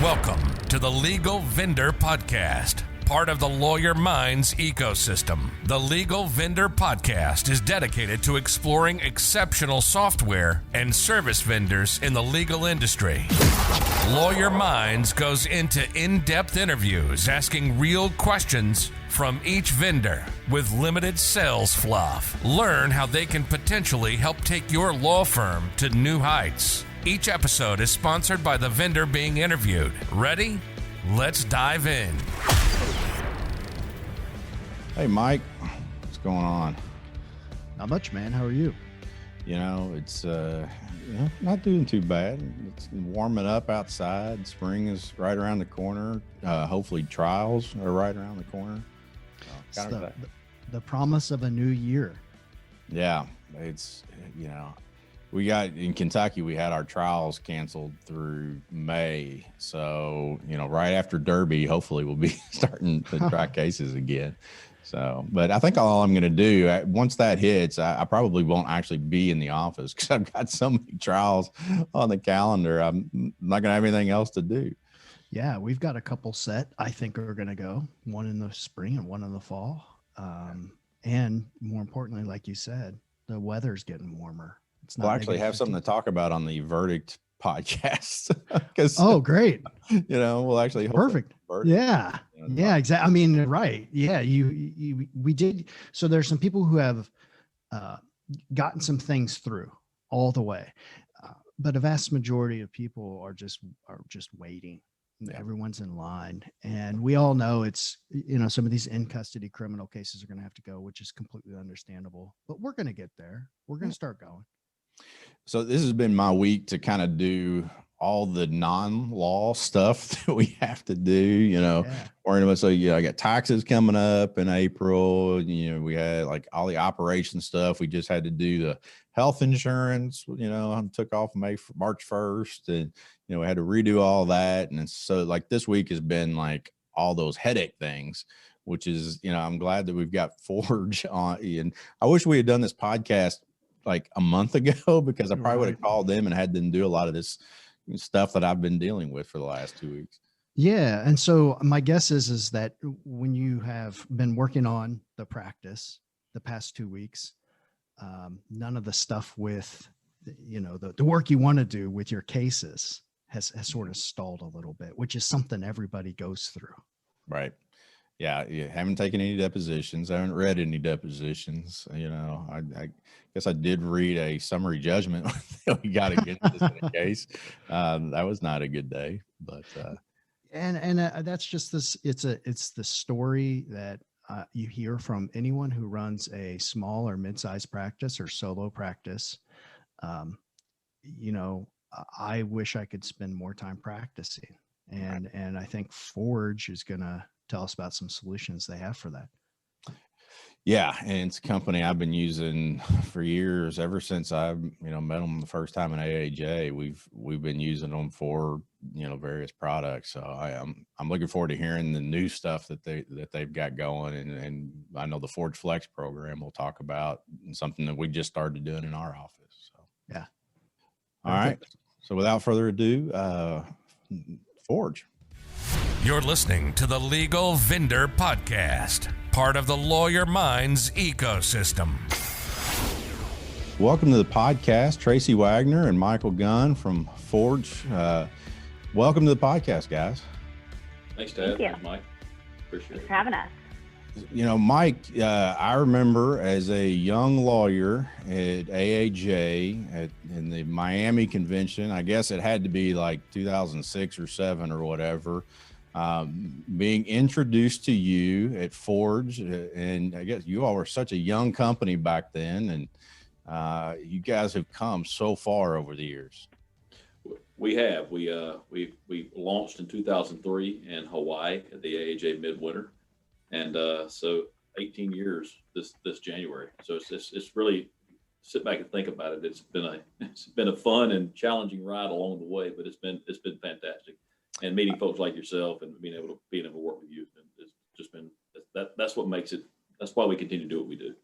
Welcome to the Legal Vendor Podcast, part of the Lawyer Minds ecosystem. The Legal Vendor Podcast is dedicated to exploring exceptional software and service vendors in the legal industry. Lawyer Minds goes into in-depth interviews asking real questions from each vendor with limited sales fluff. Learn how they can potentially help take your law firm to new heights. Each episode is sponsored by the vendor being interviewed. Ready? Let's dive in. Hey, Mike, what's going on? Not much, man. How are you? You know, it's not doing too bad. It's warming up outside. Spring is right around the corner. Hopefully trials are right around the corner. So the promise of a new year. Yeah, it's, we got in Kentucky, we had our trials canceled through May. So, right after Derby, hopefully we'll be starting to try cases again. So, but I think all I'm going to do once that hits, I probably won't actually be in the office because I've got so many trials on the calendar. I'm not going to have anything else to do. Yeah, we've got a couple set I think are going to go, one in the spring and one in the fall. And more importantly, like you said, the weather's getting warmer. It's not we'll actually have something to talk about on the Verdict podcast. Oh, great. We'll actually perfect. Yeah. Yeah, exactly. I mean, right. Yeah. We did. So there's some people who have gotten some things through all the way. But a vast majority of people are just waiting. Yeah. Everyone's in line. And we all know it's, some of these in custody criminal cases are going to have to go, which is completely understandable, but we're going to get there. We're going to start going. So this has been my week to kind of do all the non-law stuff that we have to do, worrying about. So, I got taxes coming up in April. We had like all the operation stuff. We just had to do the health insurance, took off March 1st and, we had to redo all that. And so like this week has been like all those headache things, which is, I'm glad that we've got Forge on. And I wish we had done this podcast like a month ago because I probably would have called them and had them do a lot of this stuff that I've been dealing with for the last 2 weeks. Yeah. And so my guess is that when you have been working on the practice the past 2 weeks, none of the stuff with, the work you want to do with your cases has sort of stalled a little bit, which is something everybody goes through. Right. Yeah. You haven't taken any depositions. I haven't read any depositions. I guess I did read a summary judgment that we got against this in a case. That was not a good day, but, and that's just this, it's the story that you hear from anyone who runs a small or mid-sized practice or solo practice. I wish I could spend more time practicing and I think Forge is going to tell us about some solutions they have for that. Yeah. And it's a company I've been using for years, ever since I, met them the first time in AAJ. We've been using them for, various products. So I'm looking forward to hearing the new stuff that they've got going. And I know the Forge Flex program we'll talk about, something that we just started doing in our office. So, yeah. All right. So without further ado, Forge. You're listening to the Legal Vendor Podcast, part of the Lawyer Minds ecosystem. Welcome to the podcast, Tracy Wagner and Michael Gunn from Forge. Welcome to the podcast, guys. Thanks, Ted. Thank you. Thanks, Mike. Appreciate Thanks it. for having us. Mike, I remember as a young lawyer at AAJ in the Miami convention, I guess it had to be like 2006 or 7 or whatever, being introduced to you at Forge. And I guess you all were such a young company back then, and you guys have come so far over the years. We have. We launched in 2003 in Hawaii at the AAJ Midwinter. And so 18 years this January. So it's really, sit back and think about it. It's been a fun and challenging ride along the way, but it's been fantastic. And meeting folks like yourself and being able to work with you, it's just been that's what makes it. That's why we continue to do what we do.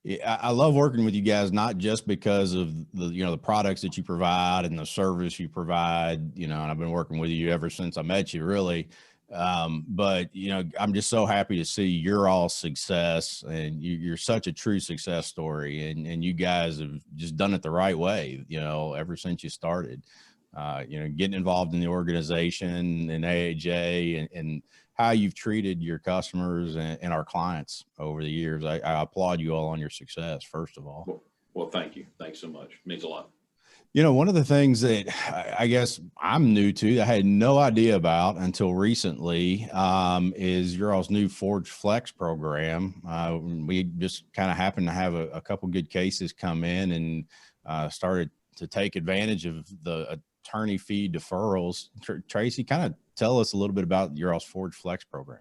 Yeah, I love working with you guys, not just because of the products that you provide and the service you provide, and I've been working with you ever since I met you, really. But I'm just so happy to see your all success, and you're such a true success story, and you guys have just done it the right way, ever since you started, getting involved in the organization and AAJ, and how you've treated your customers and our clients over the years. I applaud you all on your success, first of all. Well, thank you. Thanks so much. It means a lot. One of the things that I guess I'm new to, I had no idea about until recently, is your all's new Forge Flex program. We just kind of happened to have a couple good cases come in and started to take advantage of the attorney fee deferrals. Tracy, kind of tell us a little bit about your all's Forge Flex program.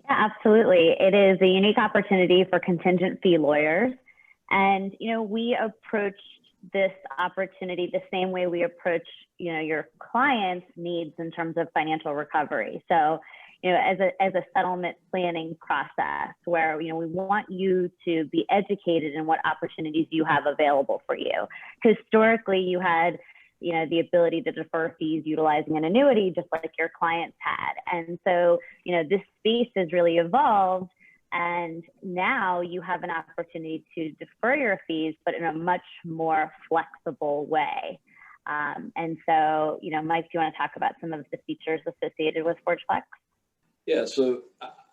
Yeah, absolutely. It is a unique opportunity for contingent fee lawyers. And, we approached this opportunity the same way we approach, your client's needs in terms of financial recovery. So, as a settlement planning process where, we want you to be educated in what opportunities you have available for you. Historically, you had, the ability to defer fees utilizing an annuity, just like your clients had. And so, this space has really evolved. And now you have an opportunity to defer your fees, but in a much more flexible way. And so, Mike, do you want to talk about some of the features associated with Forge Flex? Yeah, so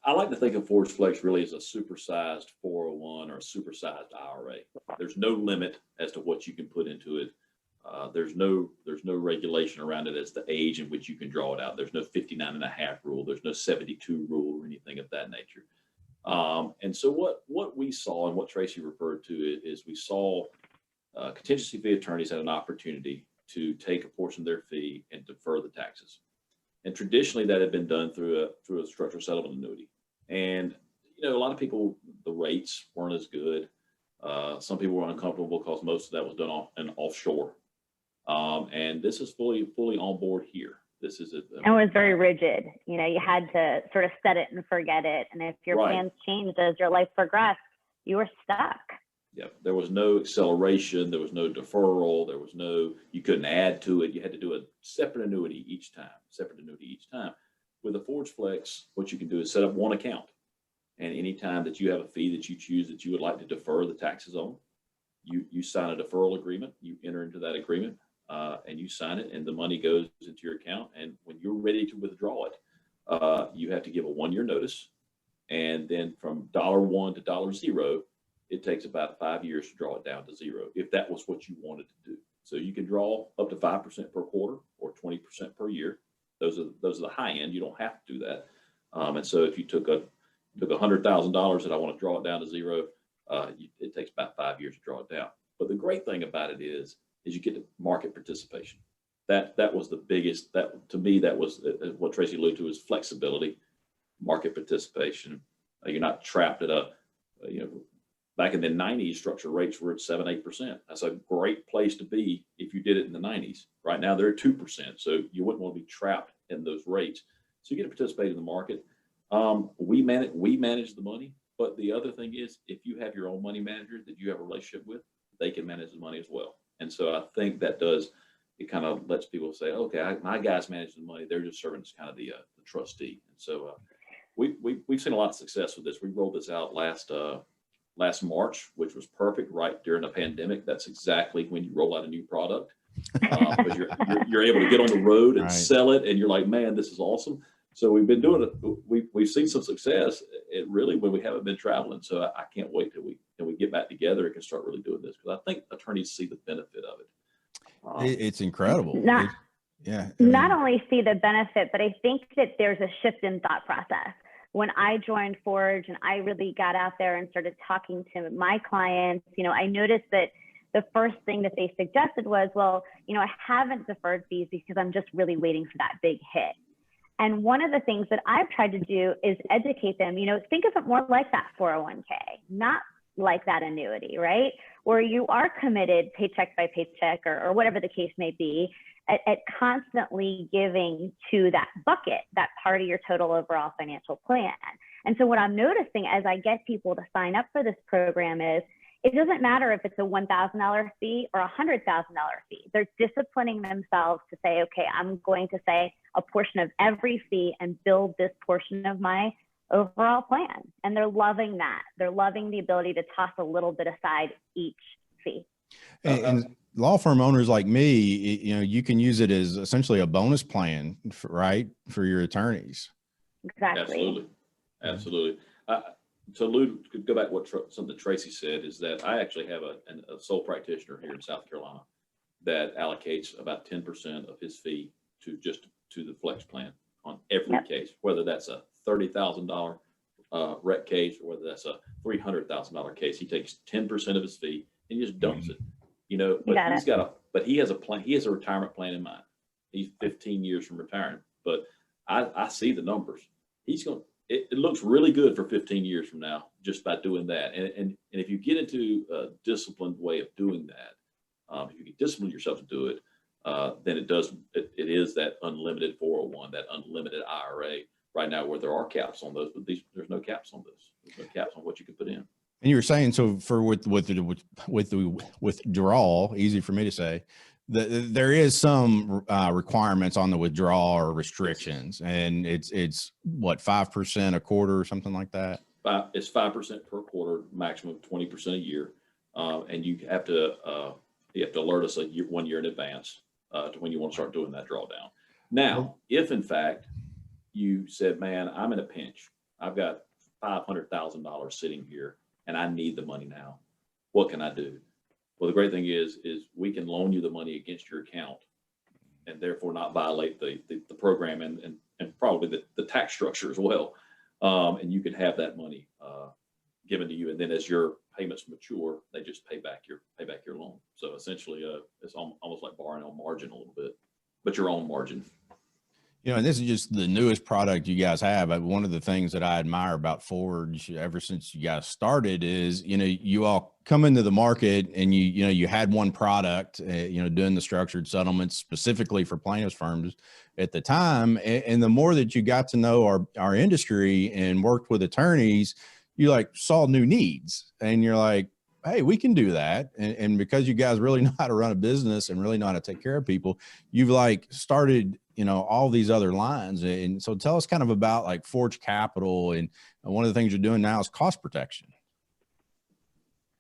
I like to think of Forge Flex really as a supersized 401 or a supersized IRA. There's no limit as to what you can put into it. There's no regulation around it as the age in which you can draw it out. There's no 59 and a half rule. There's no 72 rule or anything of that nature. And so what we saw, and what Tracy referred to, is we saw contingency fee attorneys had an opportunity to take a portion of their fee and defer the taxes. And traditionally that had been done through a structured settlement annuity. And, a lot of people, the rates weren't as good. Some people were uncomfortable because most of that was done offshore. And this is fully on board here. This is it. And it was very rigid. You had to sort of set it and forget it. And if your plans changed as your life progressed, you were stuck. Yeah, there was no acceleration. There was no deferral. There was you couldn't add to it. You had to do a separate annuity each time. With a Forge Flex, what you can do is set up one account. And anytime that you have a fee that you choose that you would like to defer the taxes on, you sign a deferral agreement. You enter into that agreement. And you sign it, and the money goes into your account. And when you're ready to withdraw it, you have to give a 1-year notice. And then from $1 to $0, it takes about 5 years to draw it down to zero, if that was what you wanted to do. So you can draw up to 5% per quarter or 20% per year. Those are the high end. You don't have to do that. And so if you took $100,000 and I want to draw it down to zero, it takes about 5 years to draw it down. But the great thing about it is you get the market participation. That was the biggest, to me, that was what Tracy alluded to, is flexibility, market participation. You're not trapped at back in the 90s, structure rates were at 7-8%. That's a great place to be if you did it in the 90s. Right now they're at 2%. So you wouldn't want to be trapped in those rates. So you get to participate in the market. We manage the money, but the other thing is, if you have your own money manager that you have a relationship with, they can manage the money as well. And so I think it kind of lets people say, okay, my guys manage the money. They're just serving as kind of the trustee. And so we've seen a lot of success with this. We rolled this out last March, which was perfect right during the pandemic. That's exactly when you roll out a new product, because you're able to get on the road and sell it. And you're like, man, this is awesome. So we've been doing it. We've seen some success, really, when we haven't been traveling. So I can't wait till we get back together and can start really doing this, because I think attorneys see the benefit of it. It's incredible. Not only see the benefit, but I think that there's a shift in thought process. When I joined Forge and I really got out there and started talking to my clients, I noticed that the first thing that they suggested was, well, I haven't deferred fees because I'm just really waiting for that big hit. And one of the things that I've tried to do is educate them, think of it more like that 401k, not like that annuity, right? Where you are committed paycheck by paycheck or whatever the case may be, at constantly giving to that bucket, that part of your total overall financial plan. And so what I'm noticing as I get people to sign up for this program is, it doesn't matter if it's a $1,000 fee or a $100,000 fee. They're disciplining themselves to say, okay, I'm going to say a portion of every fee and build this portion of my overall plan. And they're loving that. They're loving the ability to toss a little bit aside each fee. And law firm owners like me, you can use it as essentially a bonus plan, right, for your attorneys. Exactly. Absolutely. To go back to something Tracy said, is that I actually have a sole practitioner here in South Carolina that allocates about 10% of his fee to the flex plan on every case, whether that's a $30,000 rec case or whether that's a $300,000 case. He takes 10% of his fee and he just dumps it. But he has a plan. He has a retirement plan in mind. He's 15 years from retiring, but I see the numbers. It looks really good for 15 years from now, just by doing that. And if you get into a disciplined way of doing that, if you can discipline yourself to do it, then it is that unlimited 401, that unlimited IRA right now, where there are caps on those, but there's no caps on this. There's no caps on what you can put in. And you were saying, so with the withdrawal, easy for me to say, there is some requirements on the withdrawal or restrictions, and it's what, 5% a quarter or something like that. It's 5% per quarter, maximum 20% a year, and you have to alert us 1 year in advance to when you want to start doing that drawdown. Now, if in fact you said, "Man, I'm in a pinch. I've got $500,000 sitting here, and I need the money now. What can I do?" Well, the great thing is we can loan you the money against your account and therefore not violate the program and probably the tax structure as well. And you can have that money given to you. And then as your payments mature, they just pay back your loan. So essentially it's almost like borrowing on margin a little bit, but your own margin. And this is just the newest product you guys have. One of the things that I admire about Forge ever since you guys started is, you all come into the market and you had one product, doing the structured settlements specifically for plaintiffs firms at the time. And the more that you got to know our industry and worked with attorneys, you saw new needs and you're like, hey, we can do that. And because you guys really know how to run a business and really know how to take care of people, you've started, all these other lines. And so tell us kind of about Forge Capital. And one of the things you're doing now is cost protection.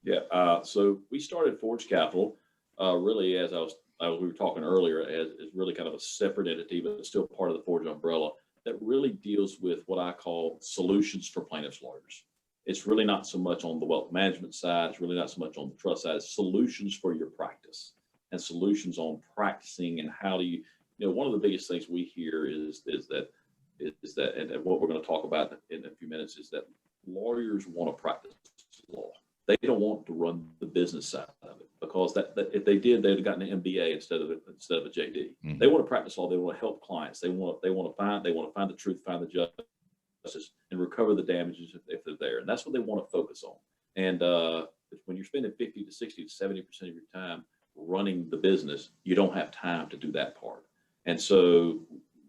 Yeah. So we started Forge Capital really, as we were talking earlier, as really kind of a separate entity, but still part of the Forge umbrella that really deals with what I call solutions for plaintiffs lawyers. It's really not so much on the wealth management side. It's really not so much on the trust side. It's solutions for your practice and solutions on practicing and how do you, one of the biggest things we hear is that, and what we're going to talk about in a few minutes is that lawyers want to practice law. They don't want to run the business side of it because that if they did, they'd have gotten an MBA instead of a JD. Mm-hmm. They want to practice law. They want to help clients. They want to find the truth, find the justice, and recover the damages if they're there. And that's what they want to focus on. And when you're spending 50 to 60 to 70% of your time running the business, you don't have time to do that part. And so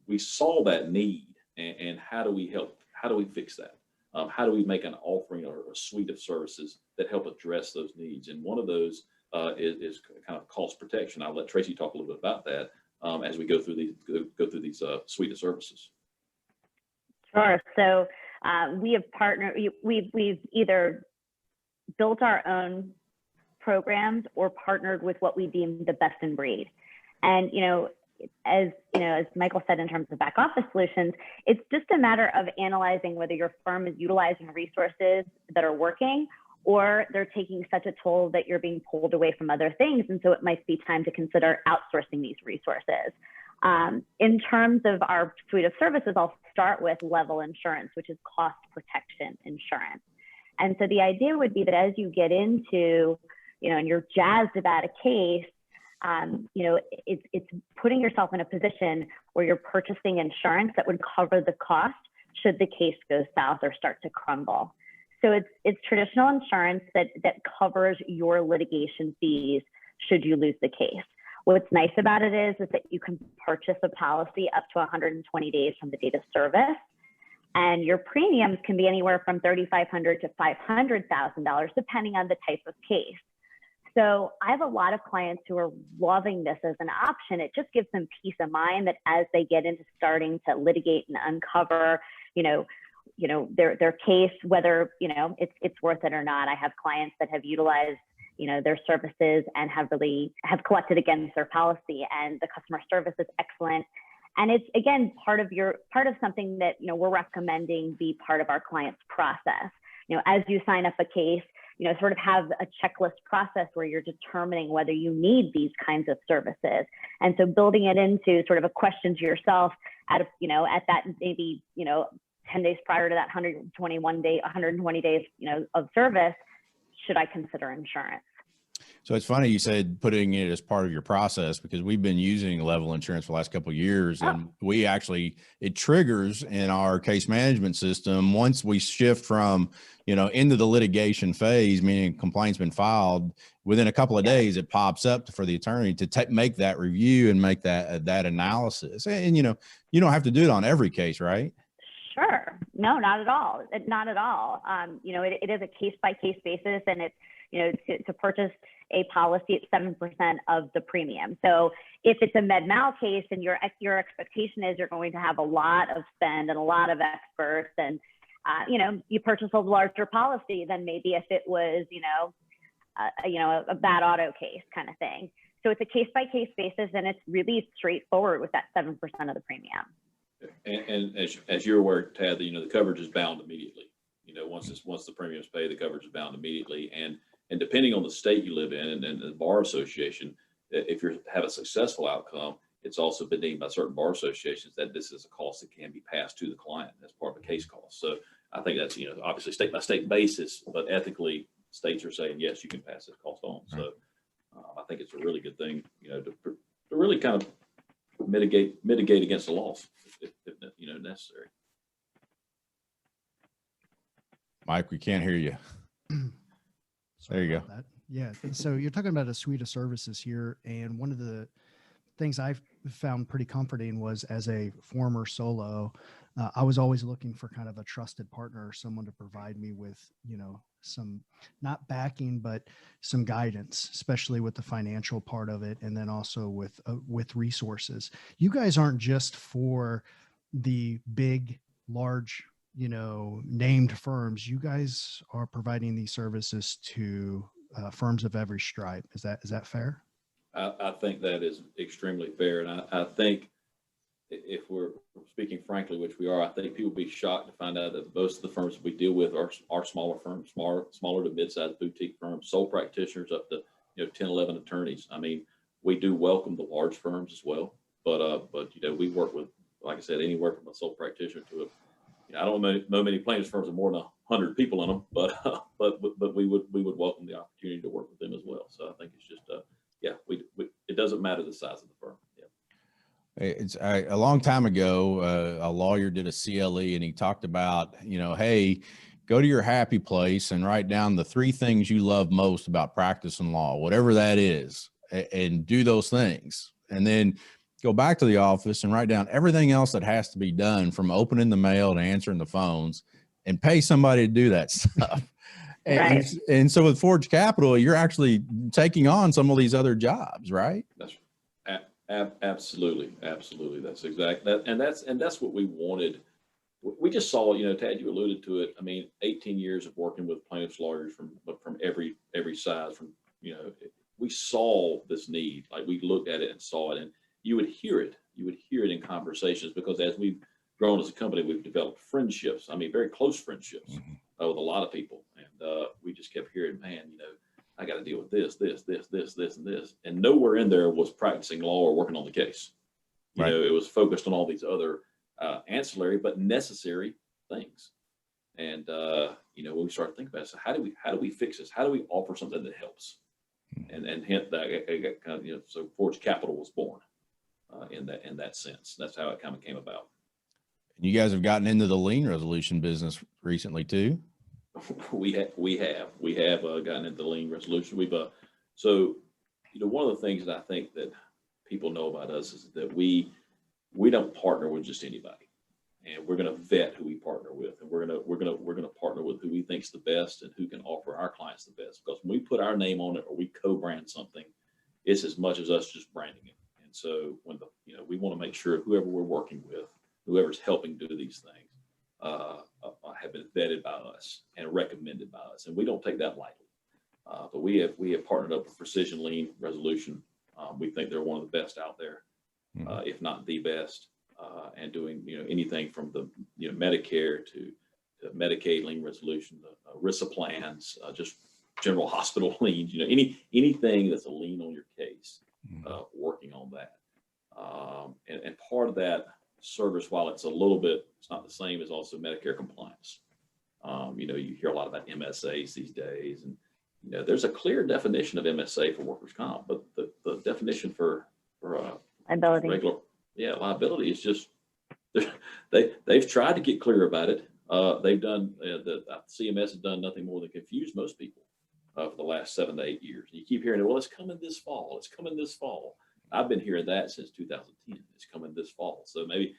we saw that need, and how do we help? How do we fix that? How do we make an offering or a suite of services that help address those needs? And one of those is kind of cost protection. I'll let Tracy talk a little bit about that as we go through these suite of services. Sure. So we have partnered. We've either built our own programs or partnered with what we deem the best in breed. And as Michael said, in terms of back office solutions, it's just a matter of analyzing whether your firm is utilizing resources that are working or they're taking such a toll that you're being pulled away from other things. And so it might be time to consider outsourcing these resources. In terms of our suite of services, I'll start with level insurance, which is cost protection insurance. And so the idea would be that as you get into, and you're jazzed about a case, it's putting yourself in a position where you're purchasing insurance that would cover the cost should the case go south or start to crumble. So it's traditional insurance that covers your litigation fees should you lose the case. What's nice about it is that you can purchase a policy up to 120 days from the date of service. And your premiums can be anywhere from $3,500 to $500,000, depending on the type of case. So I have a lot of clients who are loving this as an option. It just gives them peace of mind that as they get into starting to litigate and uncover, their case, whether, it's worth it or not. I have clients that have utilized, their services and have collected against their policy, and the customer service is excellent. And it's, again, part of something that, we're recommending be part of our client's process. As you sign up a case, sort of have a checklist process where you're determining whether you need these kinds of services. And so building it into sort of a question to yourself at that maybe, 10 days prior to that 120 days, of service, should I consider insurance? So it's funny you said putting it as part of your process, because we've been using level insurance for the last couple of years, and it triggers in our case management system once we shift from, into the litigation phase, meaning complaint's been filed. Within a couple of days, it pops up for the attorney to make that review and make that analysis. And, you don't have to do it on every case, right? Sure. No, not at all. Not at all. It is a case-by-case basis, and it's, to purchase a policy at 7% of the premium. So if it's a med mal case and your expectation is you're going to have a lot of spend and a lot of experts, and, you purchase a larger policy than maybe if it was, a bad auto case kind of thing. So it's a case-by-case basis, and it's really straightforward with that 7% of the premium. And as you're aware, Tad, the coverage is bound immediately. Once the premium is paid, the coverage is bound immediately. And depending on the state you live in and the bar association, if you have a successful outcome, it's also been deemed by certain bar associations that this is a cost that can be passed to the client as part of a case cost. So I think that's, obviously state by state basis, but ethically states are saying, yes, you can pass this cost on. So I think it's a really good thing, to really kind of mitigate against the loss if necessary. Mike, we can't hear you. There you go. Yeah. So you're talking about a suite of services here. And one of the things I found pretty comforting was, as a former solo, I was always looking for kind of a trusted partner, someone to provide me with, some, not backing, but some guidance, especially with the financial part of it. And then also with resources. You guys aren't just for the big, large, named firms. You guys are providing these services to firms of every stripe. Is that fair? I think that is extremely fair. And I think, if we're speaking frankly, which we are, I think people will be shocked to find out that most of the firms we deal with are smaller firms, smaller to mid-sized boutique firms, sole practitioners up to 10, 11 attorneys. I mean, we do welcome the large firms as well, but we work with, like I said, anywhere from a sole practitioner to I don't know many plaintiffs firms with more than 100 people in them, but we would welcome the opportunity to work with them as well. So I think it's just it doesn't matter the size of the firm. It's a long time ago, a lawyer did a CLE, and he talked about, hey, go to your happy place and write down the 3 things you love most about practicing law, whatever that is, and do those things. And then go back to the office and write down everything else that has to be done, from opening the mail to answering the phones, and pay somebody to do that stuff. Right. And so with Forge Capital, you're actually taking on some of these other jobs, right? That's absolutely. That's exact that, and that's what we wanted. We just saw, Tad, you alluded to it. I mean, 18 years of working with plaintiffs lawyers from every size. We saw this need. Like, we looked at it and saw it, and you would hear it in conversations, because as we've grown as a company, we've developed friendships. I mean, very close friendships with a lot of people. And we just kept hearing, man, I got to deal with this, and this. And nowhere in there was practicing law or working on the case. Right. It was focused on all these other ancillary but necessary things. And, when we started thinking about it, so how do we fix this? How do we offer something that helps? And hence that kind of, so Forge Capital was born in that sense. That's how it kind of came about. You guys have gotten into the lien resolution business recently too. We have gotten into the lien resolution. We've so one of the things that I think that people know about us is that we don't partner with just anybody, and we're going to vet who we partner with, and we're going to partner with who we think's the best and who can offer our clients the best. Because when we put our name on it or we co-brand something, it's as much as us just branding it. And so when we want to make sure whoever we're working with, whoever's helping do these things, have been vetted by us and recommended by us, and we don't take that lightly. But we have partnered up with Precision Lien Resolution. We think they're one of the best out there, if not the best, and doing anything from the Medicare to Medicaid lien resolution, the RISA plans, just general hospital liens. Anything that's a lien on your case, working on that. And part of that service, while it's not the same as also Medicare Compliance. You hear a lot about MSAs these days, and there's a clear definition of MSA for workers' comp, but the definition for liability, liability is just they've tried to get clear about it. They've done the CMS has done nothing more than confuse most people for the last 7 to 8 years. And you keep hearing, well, it's coming this fall. It's coming this fall. I've been hearing that since 2010. It's coming this fall. So maybe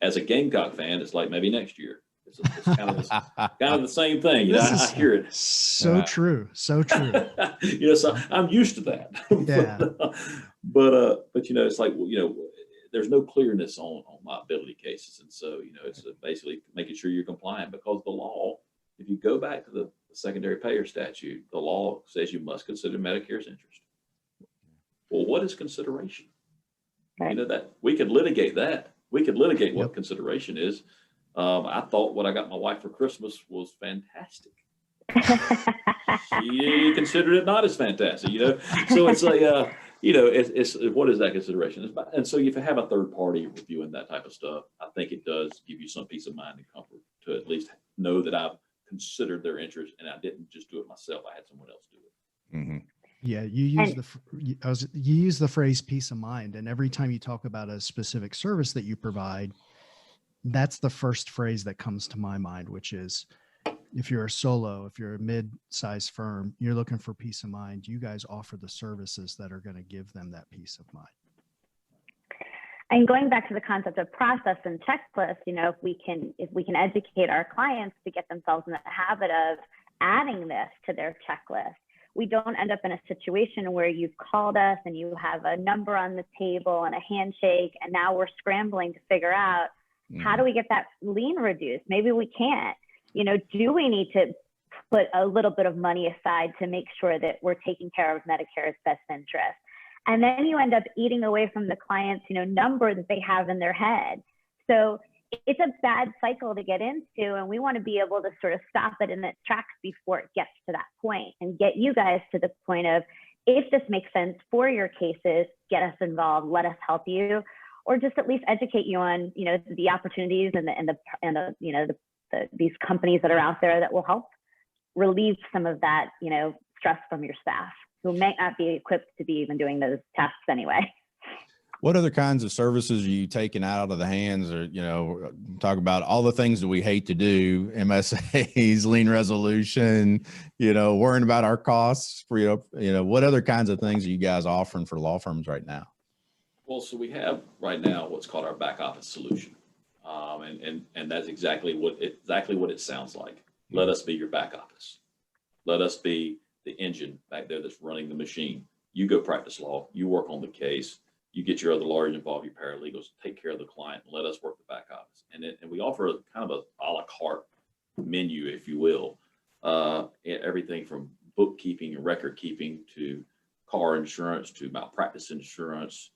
as a Gamecock fan, it's like maybe next year. It's kind of the same thing. I hear it. So true. So true. So I'm used to that. Yeah. but it's like, there's no clearness on liability cases. And so, it's basically making sure you're compliant, because the law, if you go back to the secondary payer statute, the law says you must consider Medicare's interest. Well, what is consideration? Right. That we could litigate that. We could litigate what consideration is. I thought what I got my wife for Christmas was fantastic. She considered it not as fantastic, So it's like, it's what is that consideration? And so if you have a third party reviewing that type of stuff, I think it does give you some peace of mind and comfort to at least know that I've considered their interest and I didn't just do it myself. I had someone else do it. Mm-hmm. Yeah, you use the phrase peace of mind, and every time you talk about a specific service that you provide, that's the first phrase that comes to my mind, which is, if you're a solo, if you're a mid-sized firm, you're looking for peace of mind, you guys offer the services that are going to give them that peace of mind. And going back to the concept of process and checklist, if we can educate our clients to get themselves in the habit of adding this to their checklist, we don't end up in a situation where you've called us and you have a number on the table and a handshake, and now we're scrambling to figure out, how do we get that lien reduced? Maybe we can't. Do we need to put a little bit of money aside to make sure that we're taking care of Medicare's best interest? And then you end up eating away from the client's, number that they have in their head. So it's a bad cycle to get into, and we want to be able to sort of stop it in its tracks before it gets to that point, and get you guys to the point of, if this makes sense for your cases, get us involved, let us help you, or just at least educate you on, the opportunities and these companies that are out there that will help relieve some of that, stress from your staff who might not be equipped to be even doing those tasks anyway. What other kinds of services are you taking out of the hands, or, talk about all the things that we hate to do, MSAs, lien resolution, worrying about our costs for, what other kinds of things are you guys offering for law firms right now? Well, so we have right now what's called our back office solution. And that's exactly what it sounds like. Let us be your back office. Let us be the engine back there that's running the machine. You go practice law, you work on the case, you get your other lawyers involved, your paralegals, take care of the client, and let us work the back office. And we offer kind of a la carte menu, if you will, everything from bookkeeping and record keeping to car insurance to malpractice insurance.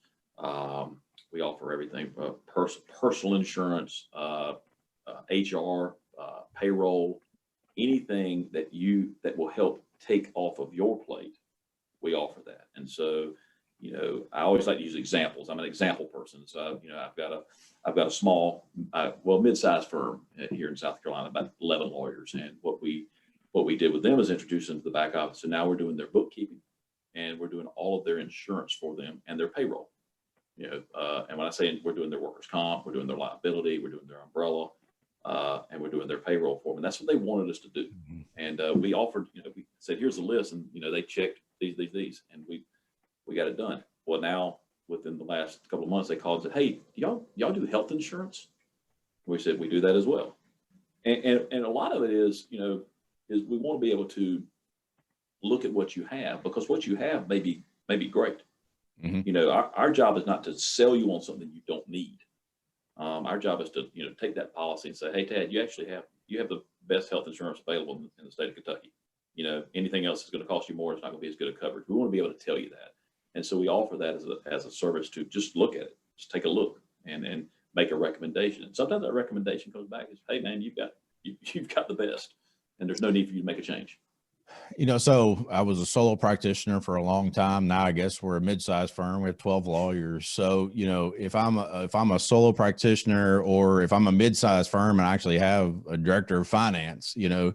We offer everything from personal insurance, HR, payroll, anything that will help take off of your plate. We offer that. And so, I always like to use examples. I'm an example person. So, I've got a small, mid-sized firm here in South Carolina, about 11 lawyers. And what we did with them is introduce them to the back office. So now we're doing their bookkeeping, and we're doing all of their insurance for them and their payroll. And when I say we're doing their workers' comp, we're doing their liability, we're doing their umbrella, and we're doing their payroll for them. And that's what they wanted us to do. Mm-hmm. And we offered, we said, here's the list, and they checked these, and we got it done. Well, now within the last couple of months, they called and said, hey, y'all do health insurance? We said, we do that as well. And a lot of it is, is we want to be able to look at what you have, because what you have may be great. Mm-hmm. Our job is not to sell you on something you don't need. Our job is to, take that policy and say, hey, Tad, you have the best health insurance available in the state of Kentucky. Anything else is going to cost you more. It's not going to be as good a coverage. We want to be able to tell you that. And so we offer that as a service to just look at it, just take a look and make a recommendation. And sometimes that recommendation comes back as, hey man, you've got the best, and there's no need for you to make a change. So I was a solo practitioner for a long time. Now I guess we're a mid-sized firm. We have 12 lawyers. So, if I'm a solo practitioner, or if I'm a mid-sized firm and I actually have a director of finance, who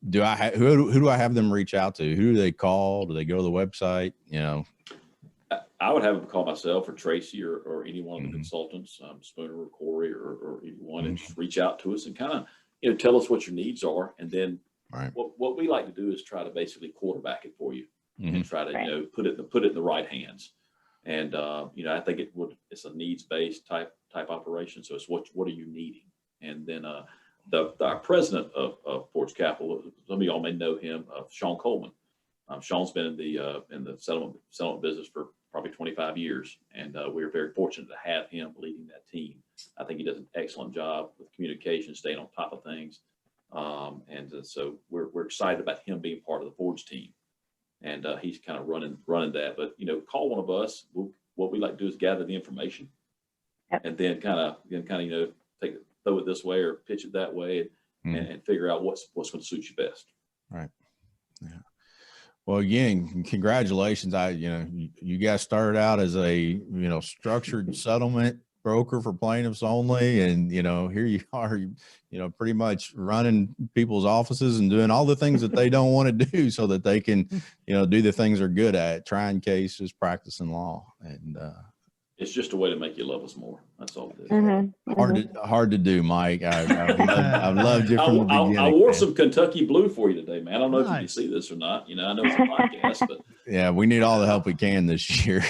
do I have them reach out to? Who do they call? Do they go to the website? I would have them call myself or Tracy or any one of the consultants, Spooner or Corey or anyone, and just reach out to us and kind of, tell us what your needs are. And then what we like to do is try to basically quarterback it for you and try to, put it in the right hands. And, I think it's a needs-based type operation. So it's what are you needing? And then our president of Forge Capital, some of y'all may know him, Sean Coleman. Sean's been in the settlement business for probably 25 years. And we're very fortunate to have him leading that team. I think he does an excellent job with communication, staying on top of things. So we're excited about him being part of the Forge team. And he's kind of running that. But, call one of us. What we like to do is gather the information and then kind of throw it this way or pitch it that way and figure out what's going to suit you best. Right. Yeah. Well, again, congratulations. You guys started out as a, structured settlement broker for plaintiffs only. And, here you are, pretty much running people's offices and doing all the things that they don't want to do so that they can, do the things they're good at, trying cases, practicing law. And, it's just a way to make you love us more. That's all it is. Hard to do, Mike. I've loved you from the beginning. I wore some Kentucky blue for you today, man. I don't know if you can see this or not. I know it's a podcast, but yeah, we need all the help we can this year.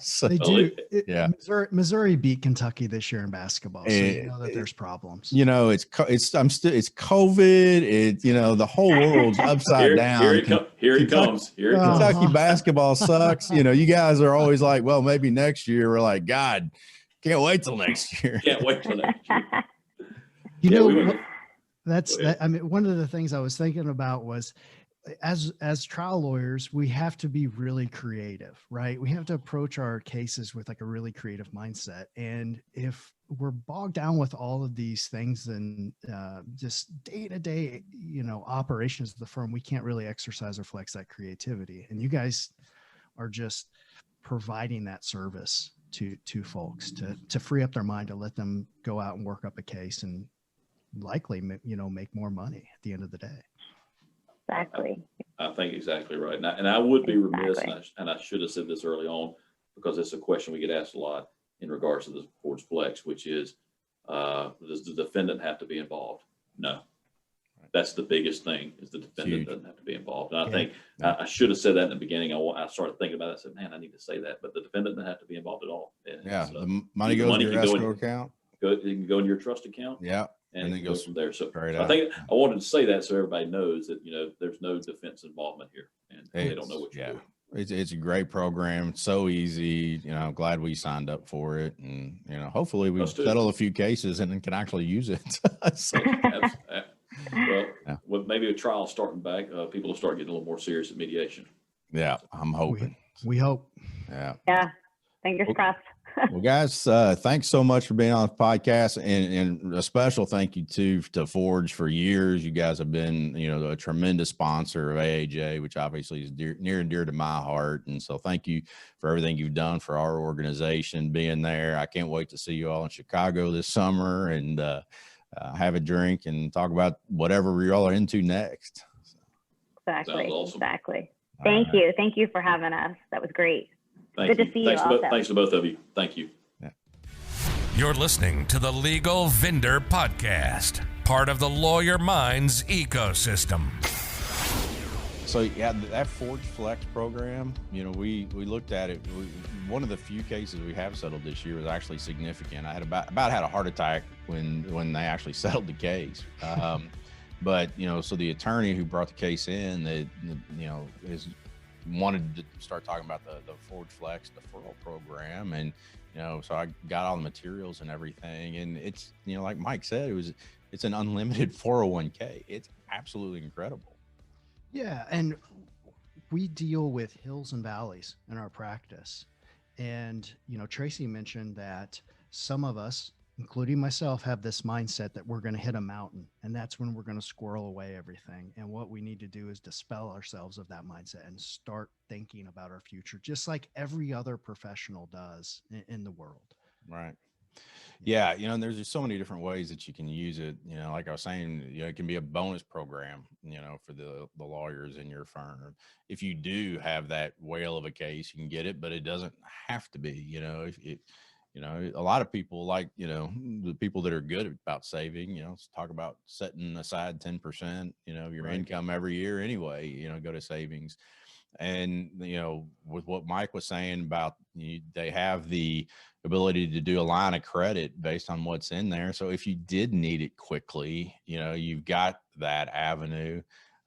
So, they do. Missouri beat Kentucky this year in basketball, so you know that there's problems. It's COVID. The whole world's upside down. Here it comes. Kentucky basketball sucks. You guys are always like, well, maybe next year. We're like, God, can't wait till next year. Can't wait till next year. One of the things I was thinking about was, as trial lawyers, we have to be really creative, right? We have to approach our cases with like a really creative mindset. And if we're bogged down with all of these things and just day-to-day, operations of the firm, we can't really exercise or flex that creativity. And you guys are just providing that service to folks to free up their mind, to let them go out and work up a case and likely, make more money at the end of the day. Exactly. I think exactly right. And I would be remiss, and I should have said this early on, because it's a question we get asked a lot in regards to the Forge Flex, which is, does the defendant have to be involved? No. That's the biggest thing, is the defendant doesn't have to be involved. And I think I should have said that in the beginning. I started thinking about it. I said, man, I need to say that. But the defendant doesn't have to be involved at all. And the money goes in your escrow account. It can go in your trust account. Yeah. And then goes from there. So I think I wanted to say that so everybody knows that, there's no defense involvement here. And they don't know what you're doing. It's a great program. It's so easy. I'm glad we signed up for it. And, hopefully we settle a few cases and then can actually use it. Well, maybe a trial starting back, people will start getting a little more serious at mediation. Yeah, I'm hoping. We hope. Yeah. Fingers crossed. Well, guys, thanks so much for being on the podcast, and a special thank you to Forge. For years, you guys have been, a tremendous sponsor of AAJ, which obviously is near and dear to my heart. And so thank you for everything you've done for our organization, being there. I can't wait to see you all in Chicago this summer and have a drink and talk about whatever y'all are into next. Exactly. Awesome. Exactly. Thank you. Thank you for having us. That was great. Good to see you also. Thanks to both of you. Thank you. You're listening to the Legal Vendor Podcast, part of the Lawyer Minds ecosystem. So yeah, that Forge Flex program, you know, we looked at it. One of the few cases we have settled this year was actually significant. I had about had a heart attack when they actually settled the case. But you know, so the attorney who brought the case in, that you know, wanted to start talking about the Forge Flex deferral program, and you know, so I got all the materials and everything, and it's, you know, like Mike said, it's an unlimited 401k. It's absolutely incredible. Yeah, and we deal with hills and valleys in our practice. And, you know, Tracy mentioned that some of us, including myself, have this mindset that we're going to hit a mountain, and that's when we're going to squirrel away everything. And what we need to do is dispel ourselves of that mindset and start thinking about our future, just like every other professional does in the world. Right. Yeah. You know, and there's just so many different ways that you can use it. You know, like I was saying, you know, it can be a bonus program, you know, for the lawyers in your firm. If you do have that whale of a case, you can get it, but it doesn't have to be, you know, you know, a lot of people, like, you know, the people that are good about saving, you know, talk about setting aside 10%, you know, your income every year anyway, you know, go to savings. And, you know, with what Mike was saying about, they have the ability to do a line of credit based on what's in there. So if you did need it quickly, you know, you've got that avenue.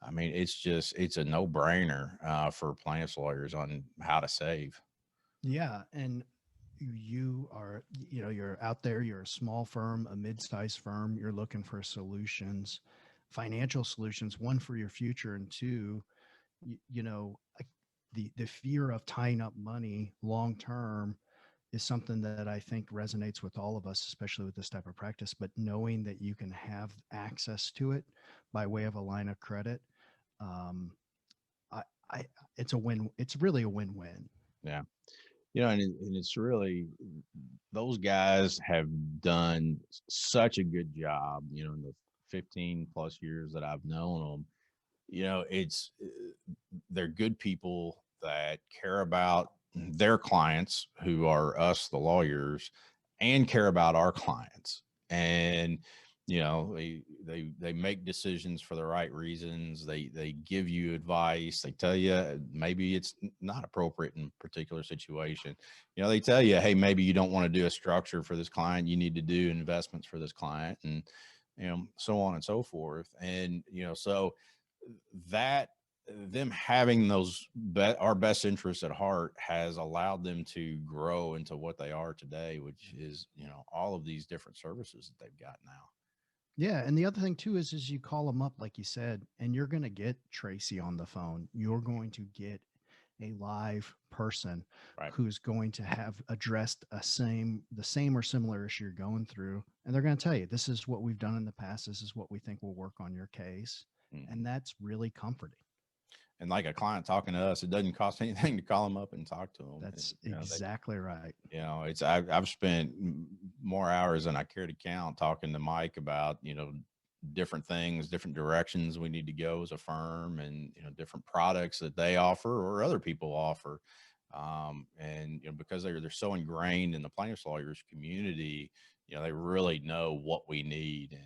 I mean, it's a no-brainer for plaintiffs lawyers on how to save. Yeah. And you are, you know, you're out there, you're a small firm, a mid-sized firm, you're looking for solutions, financial solutions, one for your future, and two, you know, the fear of tying up money long term is something that I think resonates with all of us, especially with this type of practice. But knowing that you can have access to it by way of a line of credit, it's a win. It's really a win-win. Yeah. You know, and it's really, those guys have done such a good job, you know, in the 15 plus years that I've known them. You know, they're good people that care about their clients, who are us, the lawyers, and care about our clients. And, you know, they make decisions for the right reasons. They give you advice. They tell you maybe it's not appropriate in a particular situation. You know, they tell you, hey, maybe you don't want to do a structure for this client. You need to do investments for this client, and, you know, so on and so forth. And, you know, so that them having those our best interests at heart has allowed them to grow into what they are today, which is, you know, all of these different services that they've got now. Yeah. And the other thing too is you call them up, like you said, and you're going to get Tracy on the phone. You're going to get a live person who's going to have addressed the same or similar issue you're going through. And they're going to tell you, this is what we've done in the past. This is what we think will work on your case. And that's really comforting. And like a client talking to us, it doesn't cost anything to call them up and talk to them. That's exactly right. You know, I've spent more hours than I care to count talking to Mike about, you know, different things, different directions we need to go as a firm, and, you know, different products that they offer or other people offer. And, you know, because they're so ingrained in the plaintiffs lawyers community, you know, they really know what we need, and,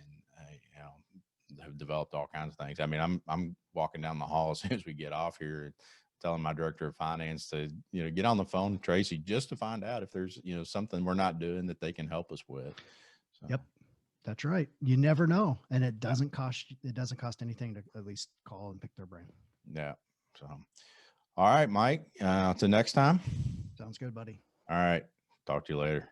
you know, have developed all kinds of things. I mean, I'm walking down the hall as soon as we get off here and telling my director of finance to, you know, get on the phone with Tracy just to find out if there's, you know, something we're not doing that they can help us with. So. Yep. That's right. You never know. And it doesn't cost anything to at least call and pick their brain. Yeah. So, all right, Mike, till next time. Sounds good, buddy. All right. Talk to you later.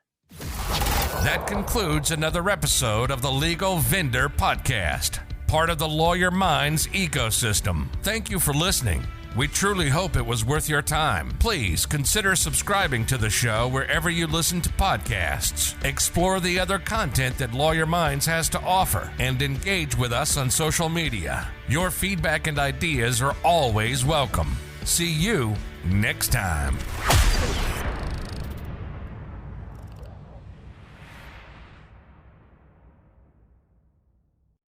That concludes another episode of the Legal Vendor Podcast, part of the Lawyer Minds ecosystem. Thank you for listening. We truly hope it was worth your time. Please consider subscribing to the show wherever you listen to podcasts. Explore the other content that Lawyer Minds has to offer, and engage with us on social media. Your feedback and ideas are always welcome. See you next time.